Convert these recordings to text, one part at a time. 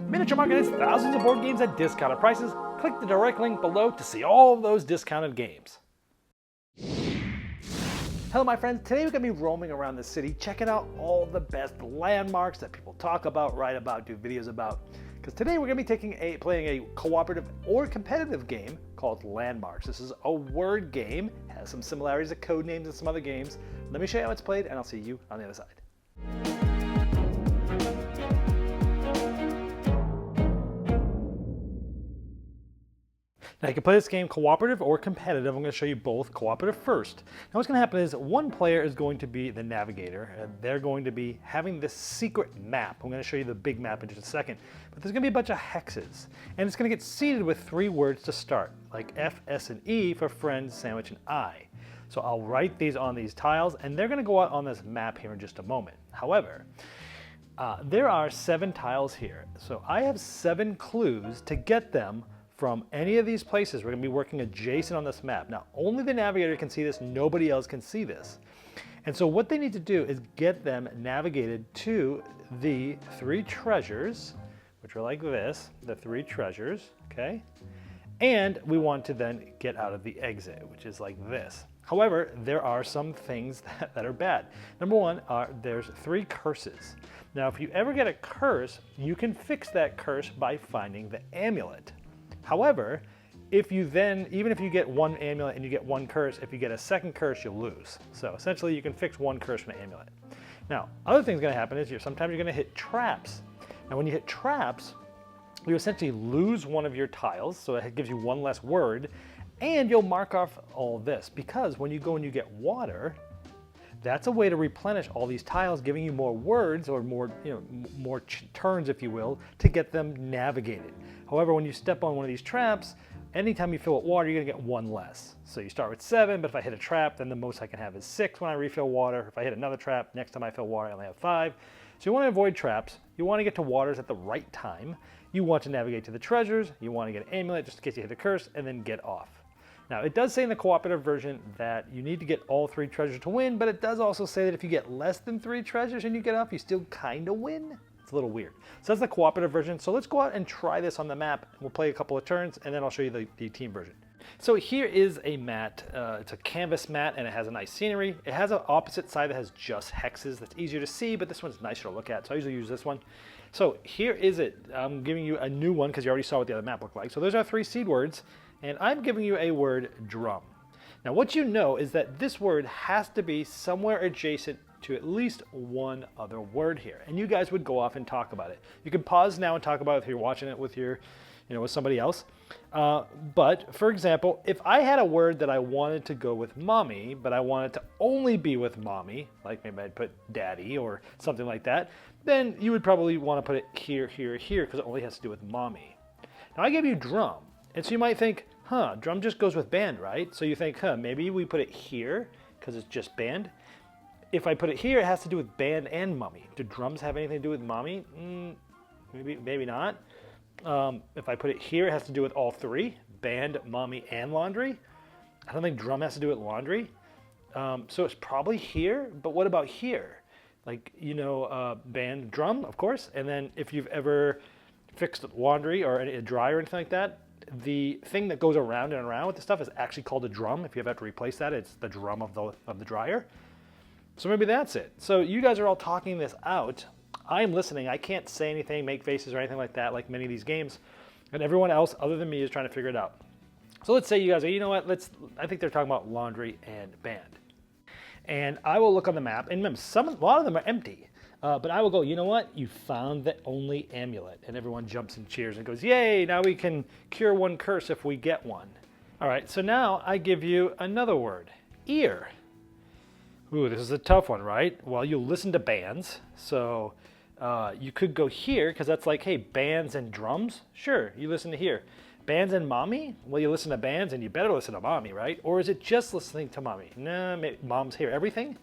Miniature Market has thousands of board games at discounted prices. Click the direct link below to see all of those discounted games. Hello my friends, today we're going to be roaming around the city checking out all the best landmarks that people talk about, write about, do videos about. Because today we're going to be playing a cooperative or competitive game called Landmarks. This is a word game, has some similarities to Codenames and some other games. Let me show you how it's played and I'll see you on the other side. Now you can play this game cooperative or competitive. I'm going to show you both. Cooperative first. Now what's going to happen is one player is going to be the navigator and they're going to be having this secret map. I'm going to show you the big map in just a second. But there's going to be a bunch of hexes and it's going to get seeded with 3 words to start, like F, S, and E for friend, sandwich, and I. So I'll write these on these tiles and they're going to go out on this map here in just a moment. However, there are 7 tiles here. So I have 7 clues to get them from any of these places. We're going to be working adjacent on this map. Now, only the navigator can see this. Nobody else can see this. And so what they need to do is get them navigated to the 3 treasures, which are like this, the 3 treasures, okay? And we want to then get out of the exit, which is like this. However, there are some things that are bad. Number one, there's 3 curses. Now, if you ever get a curse, you can fix that curse by finding the amulet. However, even if you get 1 amulet and you get 1 curse, if you get a second curse, you'll lose. So essentially you can fix 1 curse from an amulet. Now, other thing's gonna happen is sometimes you're gonna hit traps. Now when you hit traps, you essentially lose one of your tiles, so it gives you 1 less word, and you'll mark off all this, because when you go and you get water, that's a way to replenish all these tiles, giving you more words or more, more turns, if you will, to get them navigated. However, when you step on one of these traps, anytime you fill with water, you're gonna get 1 less. So you start with 7, but if I hit a trap, then the most I can have is 6 when I refill water. If I hit another trap, next time I fill water, I only have 5. So you wanna avoid traps. You wanna get to waters at the right time. You want to navigate to the treasures. You wanna get an amulet just in case you hit a curse, and then get off. Now, it does say in the cooperative version that you need to get all 3 treasures to win, but it does also say that if you get less than 3 treasures and you get off, you still kind of win. It's a little weird. So that's the cooperative version. So let's go out and try this on the map. We'll play a couple of turns, and then I'll show you the team version. So here is a mat. It's a canvas mat, and it has a nice scenery. It has an opposite side that has just hexes. That's easier to see, but this one's nicer to look at, so I usually use this one. So here is it. I'm giving you a new one because you already saw what the other map looked like. So those are 3 seed words. And I'm giving you a word, drum. Now what you know is that this word has to be somewhere adjacent to at least 1 other word here. And you guys would go off and talk about it. You can pause now and talk about it if you're watching it with with somebody else. But for example, if I had a word that I wanted to go with mommy, but I wanted to only be with mommy, like maybe I'd put daddy or something like that, then you would probably want to put it here, here, here, because it only has to do with mommy. Now I gave you drum. And so you might think, drum just goes with band, right? So you think, maybe we put it here because it's just band. If I put it here, it has to do with band and mommy. Do drums have anything to do with mommy? Maybe not. If I put it here, it has to do with all 3, band, mommy, and laundry. I don't think drum has to do with laundry. So it's probably here, but what about here? Like, band, drum, of course. And then if you've ever fixed laundry or a dryer or anything like that, the thing that goes around and around with the stuff is actually called a drum. If you ever have to replace that, it's the drum of the dryer. So maybe that's it. So you guys are all talking this out. I'm listening. I can't say anything, make faces or anything like that, like many of these games. And everyone else other than me is trying to figure it out. So let's say you guys are, you know what, I think they're talking about laundry and band. And I will look on the map, and remember, a lot of them are empty. But I will go, you know what? You found the only amulet. And everyone jumps and cheers and goes, yay, now we can cure 1 curse if we get one. All right, so now I give you another word, ear. Ooh, this is a tough one, right? Well, you listen to bands. So you could go here, because that's like, hey, bands and drums? Sure, you listen to here. Bands and mommy? Well, you listen to bands and you better listen to mommy, right? Or is it just listening to mommy? Nah, maybe mom's hear everything?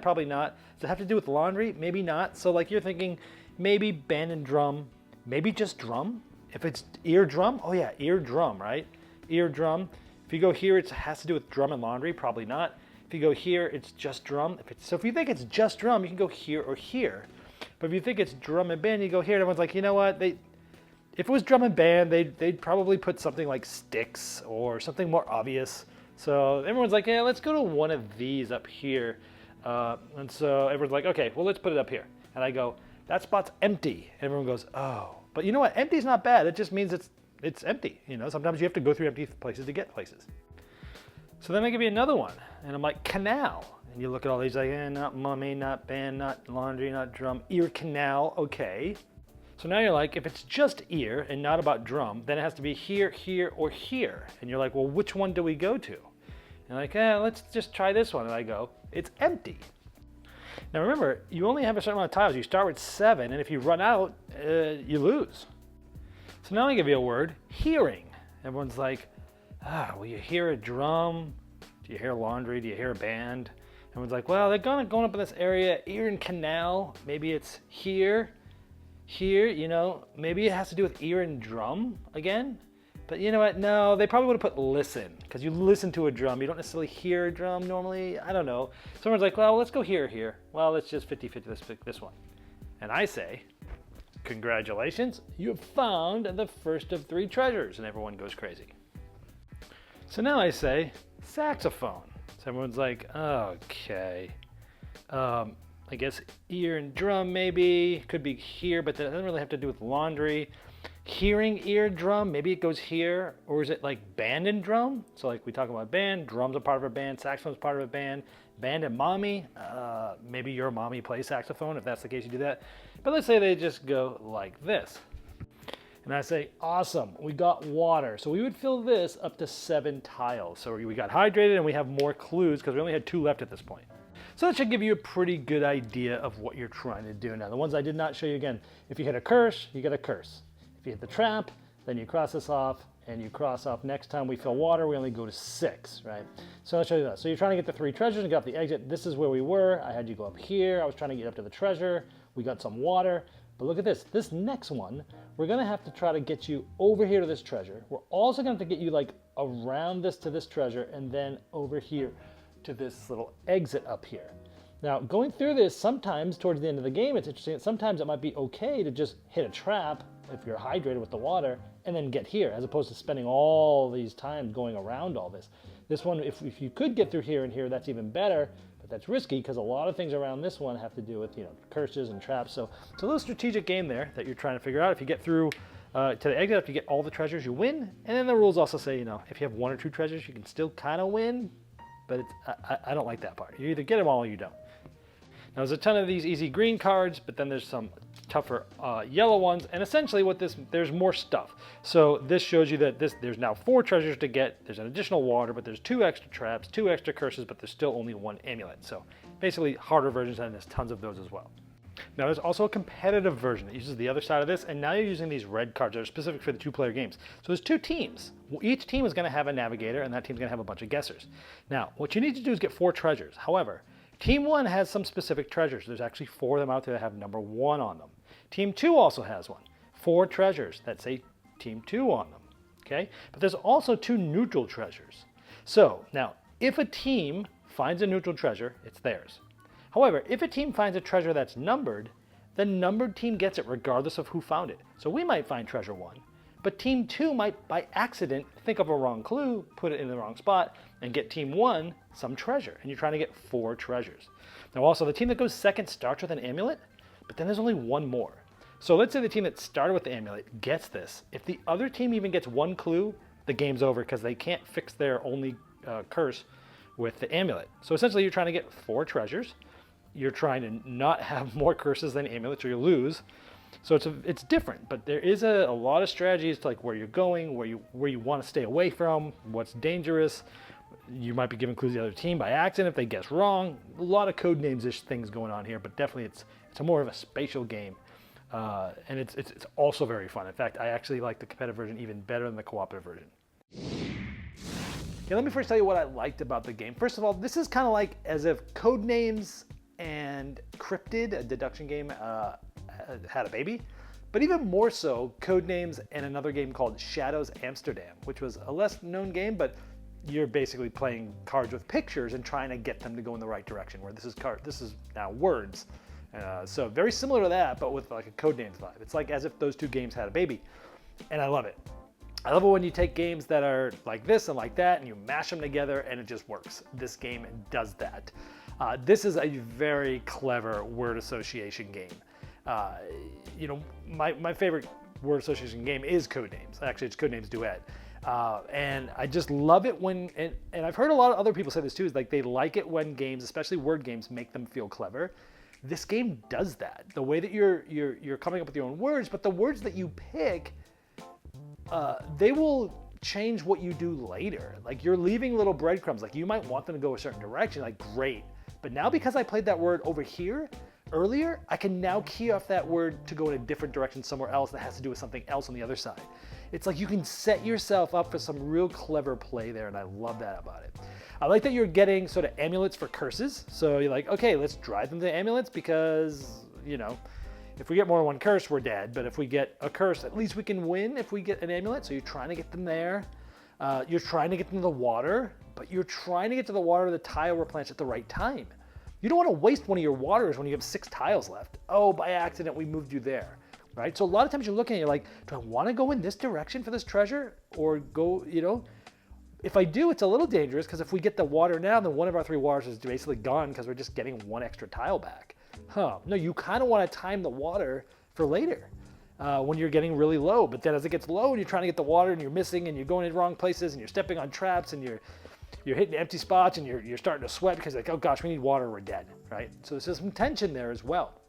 Probably not. Does it have to do with laundry? Maybe not. So like you're thinking maybe band and drum, maybe just drum? If it's ear drum, oh yeah, ear drum, right? Ear drum. If you go here, it has to do with drum and laundry, probably not. If you go here, it's just drum. So if you think it's just drum, you can go here or here. But if you think it's drum and band, you go here, and everyone's like, you know what? If it was drum and band, they'd probably put something like sticks or something more obvious. So everyone's like, yeah, let's go to one of these up here. And so everyone's like, okay, well, let's put it up here. And I go, that spot's empty. And everyone goes, oh. But you know what? Empty's not bad. It just means it's empty. You know, sometimes you have to go through empty places to get places. So then I give you another one. And I'm like, canal. And you look at all these like, not mummy, not band, not laundry, not drum, ear canal, okay. So now you're like, if it's just ear and not about drum, then it has to be here, here, or here. And you're like, well, which one do we go to? And like, let's just try this one. And I go, it's empty. Now remember, you only have a certain amount of tiles. You start with 7, and if you run out, you lose. So now I give you a word, hearing. Everyone's like, will you hear a drum? Do you hear laundry? Do you hear a band? Everyone's like, well, they're going up in this area, ear and canal. Maybe it's here, you know. Maybe it has to do with ear and drum again. But you know what? No, they probably would have put listen, because you listen to a drum. You don't necessarily hear a drum normally. I don't know. Someone's like, well, let's go here. Well, let's just 50-50, let's pick this one. And I say, congratulations, you have found the first of 3 treasures. And everyone goes crazy. So now I say, saxophone. So everyone's like, okay. I guess ear and drum maybe. Could be here, but that doesn't really have to do with laundry. Hearing, ear, drum, maybe it goes here. Or is it like band and drum? So like we talk about band, drums are part of a band, saxophone's part of a band, band and mommy. Maybe your mommy plays saxophone. If that's the case, you do that. But let's say they just go like this. And I say, awesome, we got water. So we would fill this up to 7 tiles. So we got hydrated and we have more clues because we only had 2 left at this point. So that should give you a pretty good idea of what you're trying to do. Now, the ones I did not show you again, if you hit a curse, you get a curse. If you hit the trap, then you cross this off and you cross off next time we fill water, we only go to 6, right? So I'll show you that. So you're trying to get the 3 treasures and get off the exit. This is where we were. I had you go up here. I was trying to get up to the treasure. We got some water. But look at this. This next one, we're going to have to try to get you over here to this treasure. We're also going to have to get you like around this to this treasure and then over here to this little exit up here. Now, going through this, sometimes towards the end of the game, it's interesting. Sometimes it might be okay to just hit a trap if you're hydrated with the water and then get here, as opposed to spending all these times going around all this. This one, if you could get through here and here, that's even better, but that's risky because a lot of things around this one have to do with, you know, curses and traps. So it's a little strategic game there that you're trying to figure out. If you get through to the exit, if you get all the treasures, you win. And then the rules also say, you know, if you have 1 or 2 treasures, you can still kind of win, but I don't like that part. You either get them all or you don't. Now, there's a ton of these easy green cards, but then there's some tougher yellow ones, and essentially there's more stuff. So this shows you that there's now 4 treasures to get. There's an additional water, but there's 2 extra traps, 2 extra curses, but there's still only 1 amulet. So basically harder versions, and there's tons of those as well. Now there's also a competitive version that uses the other side of this, and now you're using these red cards that are specific for the 2-player games. So there's 2 teams. Each team is going to have a navigator, and that team's going to have a bunch of guessers. Now, what you need to do is get 4 treasures. However, Team 1 has some specific treasures. There's actually 4 of them out there that have number 1 on them. Team 2 also has one. 4 treasures that say Team 2 on them. Okay? But there's also 2 neutral treasures. So, now, if a team finds a neutral treasure, it's theirs. However, if a team finds a treasure that's numbered, the numbered team gets it regardless of who found it. So we might find treasure 1, but Team 2 might, by accident, think of a wrong clue, put it in the wrong spot, and get Team 1 some treasure. And you're trying to get 4 treasures. Now also, the team that goes second starts with an amulet, but then there's only 1 more. So let's say the team that started with the amulet gets this. If the other team even gets 1 clue, the game's over because they can't fix their only curse with the amulet. So essentially, you're trying to get 4 treasures. You're trying to not have more curses than amulets or you lose. So it's different, but there is a lot of strategies to like where you're going, where you want to stay away from, what's dangerous. You might be giving clues to the other team by accident if they guess wrong. A lot of Codenames-ish things going on here, but definitely it's a more of a spatial game, and it's also very fun. In fact, I actually like the competitive version even better than the cooperative version. Okay, let me first tell you what I liked about the game. First of all, this is kind of like as if Codenames and Cryptid, a deduction game, had a baby. But even more so, Codenames and another game called Shadows Amsterdam, which was a less known game, but you're basically playing cards with pictures and trying to get them to go in the right direction, where this is now words. So very similar to that, but with like a Codenames vibe. It's like as if those 2 games had a baby. And I love it. I love it when you take games that are like this and like that and you mash them together and it just works. This game does that. This is a very clever word association game. My favorite word association game is Codenames. Actually, it's Codenames Duet. And I just love it when, and I've heard a lot of other people say this too, is like they like it when games, especially word games, make them feel clever. This game does that. The way that you're coming up with your own words, but the words that you pick, they will change what you do later. Like you're leaving little breadcrumbs. Like you might want them to go a certain direction. Like great, but now because I played that word over here earlier, I can now key off that word to go in a different direction somewhere else that has to do with something else on the other side. It's like you can set yourself up for some real clever play there, and I love that about it. I like that you're getting sort of amulets for curses. So you're like, okay, let's drive them to amulets because, if we get more than one curse, we're dead. But if we get a curse, at least we can win if we get an amulet. So you're trying to get them there. You're trying to get them to the water, but you're trying to get to the water or the tile replenished at the right time. You don't want to waste one of your waters when you have 6 tiles left. Oh, by accident, we moved you there, right? So a lot of times you're looking at it, you're like, do I want to go in this direction for this treasure or go, If I do, it's a little dangerous because if we get the water now, then one of our 3 waters is basically gone because we're just getting 1 extra tile back. No, you kind of want to time the water for later when you're getting really low. But then as it gets low and you're trying to get the water and you're missing and you're going in the wrong places and you're stepping on traps and you're hitting empty spots and you're starting to sweat because like, oh gosh, we need water, we're dead, right? So there's some tension there as well.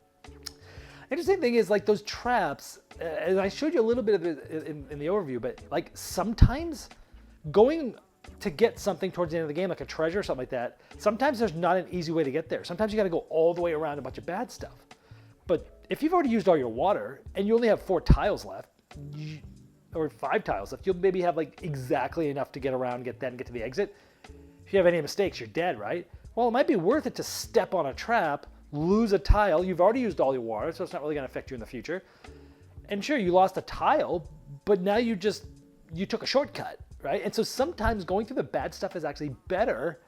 Interesting thing is like those traps, and I showed you a little bit of it in the overview, but like sometimes going to get something towards the end of the game, like a treasure or something like that, sometimes there's not an easy way to get there. Sometimes you got to go all the way around a bunch of bad stuff. But if you've already used all your water and you only have 4 tiles left, or 5 tiles left, you'll maybe have like exactly enough to get around, get to the exit. If you have any mistakes, you're dead, right? Well, it might be worth it to step on a trap, lose a tile. You've already used all your water, so it's not really going to affect you in the future. And sure, you lost a tile, but now you took a shortcut, right? And so sometimes going through the bad stuff is actually better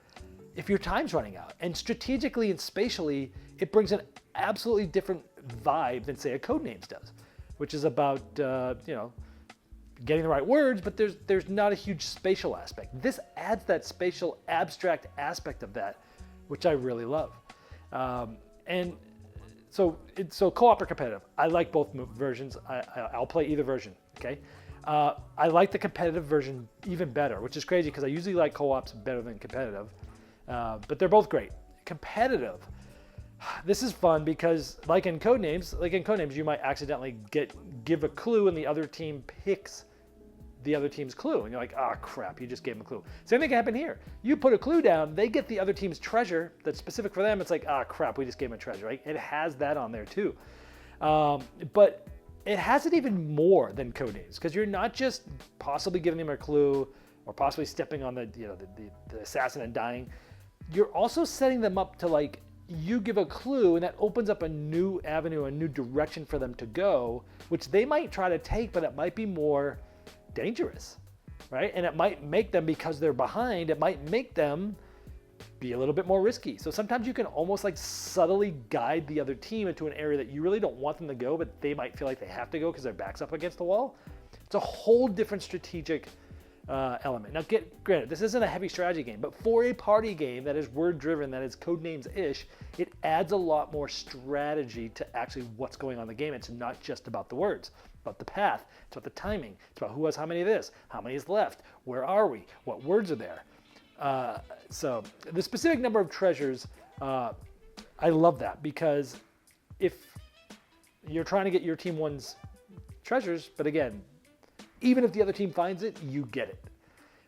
if your time's running out. And strategically and spatially, it brings an absolutely different vibe than say a Codenames does, which is about, getting the right words, but there's not a huge spatial aspect. This adds that spatial abstract aspect of that, which I really love. And so co-op or competitive. I like both versions. I'll play either version, okay? I like the competitive version even better, which is crazy because I usually like co-ops better than competitive, but they're both great. Competitive, this is fun because like in Codenames, you might accidentally give a clue and the other team picks the other team's clue. And you're like, oh crap, you just gave them a clue. Same thing can happen here. You put a clue down, they get the other team's treasure that's specific for them. It's like, oh crap, we just gave them a treasure, right? It has that on there too. But it has it even more than Codenames because you're not just possibly giving them a clue or possibly stepping on the assassin and dying. You're also setting them up to like, you give a clue and that opens up a new avenue, a new direction for them to go, which they might try to take, but it might be more dangerous, right? And it might make them, because they're behind, it might make them be a little bit more risky. So sometimes you can almost like subtly guide the other team into an area that you really don't want them to go, but they might feel like they have to go because their back's up against the wall. It's a whole different strategic element. Now, granted, this isn't a heavy strategy game, but for a party game that is word-driven, that is Codenames-ish, it adds a lot more strategy to actually what's going on in the game. It's not just about the words, it's about the path, it's about the timing, it's about who has how many of this, how many is left, where are we, what words are there. So the specific number of treasures, I love that, because if you're trying to get your team one's treasures, but again, even if the other team finds it, you get it.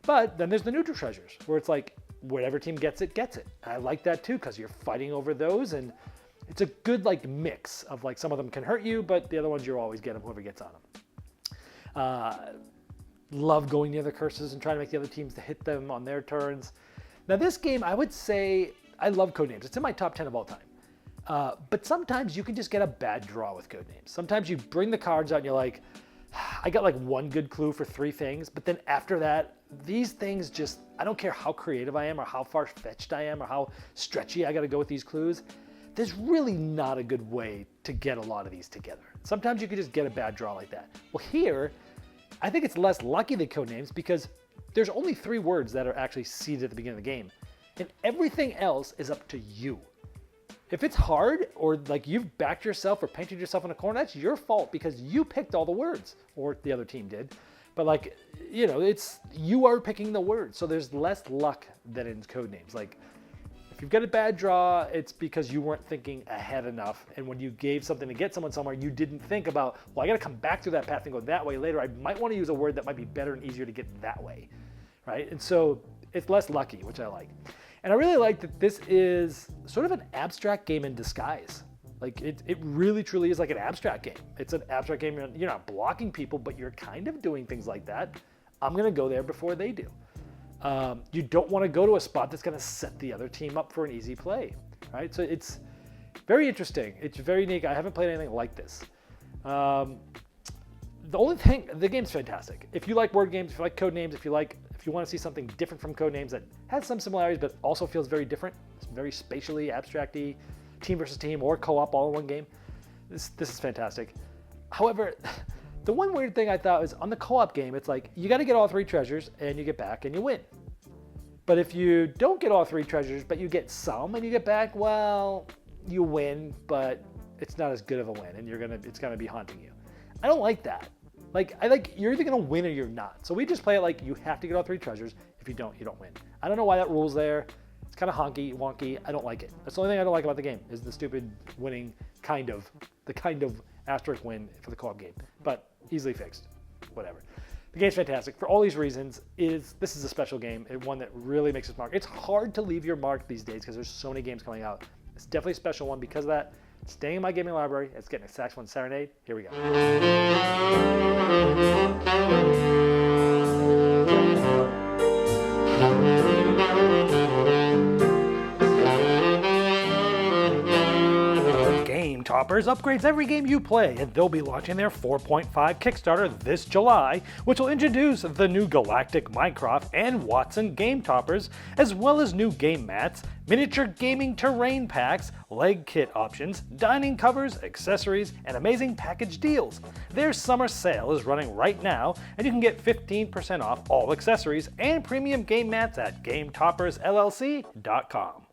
But then there's the neutral treasures, where it's like, whatever team gets it, gets it. I like that too, because you're fighting over those, and it's a good like mix of like, some of them can hurt you, but the other ones you'll always get them, whoever gets on them. Love going near the curses and trying to make the other teams to hit them on their turns. Now this game, I would say, I love Codenames. It's in my top 10 of all time. But sometimes you can just get a bad draw with Codenames. Sometimes you bring the cards out and you're like, I got like one good clue for 3 things, but then after that, these things just, I don't care how creative I am or how far-fetched I am or how stretchy I got to go with these clues. There's really not a good way to get a lot of these together. Sometimes you could just get a bad draw like that. Well, here, I think it's less lucky than Codenames because there's only 3 words that are actually seeded at the beginning of the game. And everything else is up to you. If it's hard or like you've backed yourself or painted yourself in a corner, that's your fault because you picked all the words, or the other team did. But like, you know, you are picking the words. So there's less luck than in Codenames. Like, if you've got a bad draw, it's because you weren't thinking ahead enough. And when you gave something to get someone somewhere, you didn't think about, well, I got to come back through that path and go that way later. I might want to use a word that might be better and easier to get that way, right? And so it's less lucky, which I like. And I really like that this is sort of an abstract game in disguise. Like it really truly is like an abstract game. It's an abstract game. You're not blocking people, but you're kind of doing things like that. I'm going to go there before they do. You don't want to go to a spot that's going to set the other team up for an easy play, right? So it's very interesting. It's very unique. I haven't played anything like this. The only thing, the game's fantastic. If you like word games, if you like Codenames, if you want to see something different from Codenames that has some similarities but also feels very different, it's very spatially abstracty, team versus team or co-op all in one game, this is fantastic. However, the one weird thing I thought was on the co-op game, it's like you got to get all 3 treasures and you get back and you win. But if you don't get all 3 treasures but you get some and you get back, well, you win, but it's not as good of a win and it's gonna be haunting you. I don't like that. Like, you're either gonna win or you're not. So we just play it like you have to get all 3 treasures. If you don't, you don't win. I don't know why that rule's there. It's kind of honky, wonky. I don't like it. That's the only thing I don't like about the game is the stupid winning the kind of asterisk win for the co-op game. But easily fixed, whatever. The game's fantastic. For all these reasons, this is a special game, one that really makes its mark. It's hard to leave your mark these days because there's so many games coming out. It's definitely a special one because of that. It's staying in my gaming library. It's getting a Saxophone Serenade. Here we go. Game Toppers upgrades every game you play, and they'll be launching their 4.5 Kickstarter this July, which will introduce the new Galactic Minecraft and Watson Game Toppers, as well as new game mats, miniature gaming terrain packs, leg kit options, dining covers, accessories, and amazing package deals. Their summer sale is running right now, and you can get 15% off all accessories and premium game mats at GameToppersLLC.com.